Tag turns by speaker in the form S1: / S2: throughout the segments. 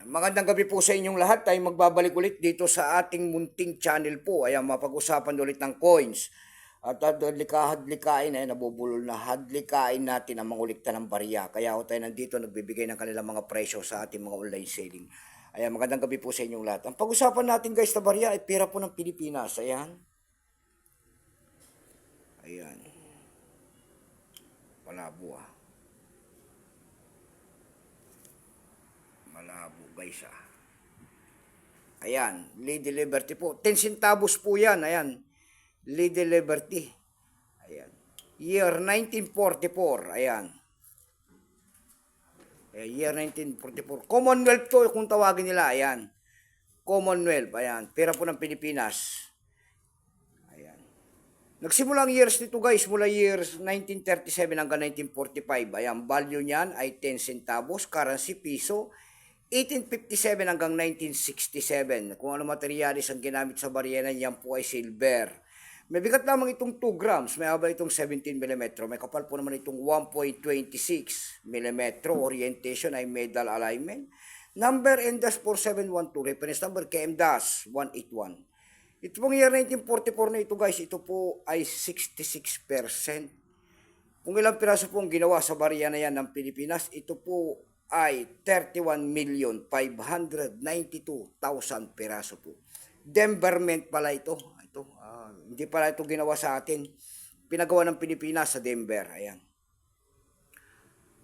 S1: Magandang gabi po sa inyong lahat. Tayo magbabalik ulit dito sa ating munting channel po. Ayan, mapag-usapan ulit ng coins. At hadlikain ay nabubulol na hadlikain natin ang mangulikta ng barya. Kaya ako tayo nandito nagbibigay ng kanilang mga presyo sa ating mga online selling. Ayan, magandang gabi po sa inyong lahat. Ang pag-usapan natin guys na barya ay pera po ng Pilipinas. Ayan. Ayan. Malabo ah. Malabo guys ah. Ayan, Lady Liberty po. 10 centavos po yan. Ayan, Lady Liberty. Ayan. Year 1944. Ayan. Year 1944. Commonwealth po kung tawagin nila. Ayan. Commonwealth. Ayan. Pera po ng Pilipinas. Ayan. Nagsimula ang years nito guys mula years 1937 hanggang 1945. Ayan. Value niyan ay 10 centavos. Currency piso. 1857 hanggang 1967. Kung ano materialis ang ginamit sa baryenan, yan po ay silver. May bigat lamang itong 2 grams, may haba itong 17 mm. May kapal po naman itong 1.26 mm. Orientation ay medal alignment. Number N-4712, reference number KM-181. Ito pong year 1944 na ito guys, ito po ay 66%. Kung ilang piraso pong ginawa sa barya na yan ng Pilipinas, ito po ay 31,592,000 piraso po. Denverment pala ito. Hindi pala ito ginawa sa atin. Pinagawa ng Pilipinas sa Denver. Ayan.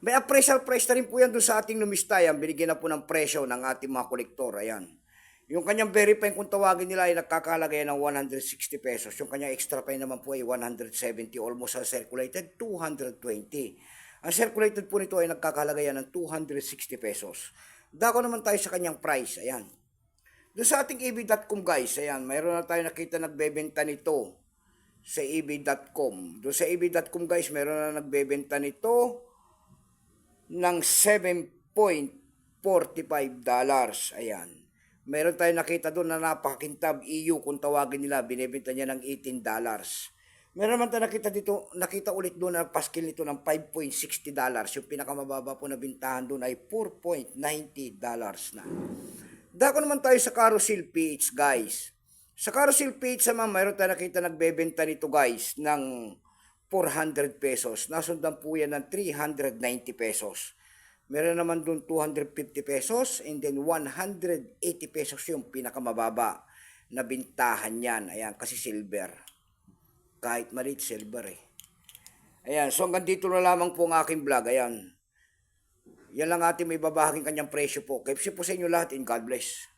S1: May appraisal price na rin po yan doon sa ating lumistayan. Binigyan na po ng presyo ng ating mga kolektor. Ayan. Yung kanyang verify kung tawagin nila ay nagkakalagay ng 160 pesos. Yung kanyang extra pay naman po ay 170. Almost uncirculated, 220. Ang circulated po nito ay nagkakalagayan ng 260 pesos. Dako naman tayo sa kanyang price. Ayan. Doon sa ating eb.com guys, ayan, mayroon na tayo nakita nagbebenta nito sa eb.com. Doon sa eb.com guys, mayroon na nagbebenta nito ng $7.45. Ayan. Mayroon tayo nakita doon na napakakintab EU kung tawagin nila, binibenta niya ng $18. Meron naman tayo nakita ulit doon na paskil nito ng $5.60. Yung pinakamababa po na bintahan doon ay $4.90 na. Dako naman tayo sa Carousel PH guys. Sa Carousel PH naman, mayroon tayo nakita nagbebenta nito guys ng 400 pesos. Nasundan po yan ng 390 pesos. Meron naman doon 250 pesos and then 180 pesos yung pinakamababa na bintahan yan. Ayan, kasi silver. Kahit maliit, silver eh. Ayan, so hanggang dito na lamang po ang aking vlog. Ayan. Yan lang ating may babahaging kanyang presyo po. Keep safe po sa inyo lahat and God bless.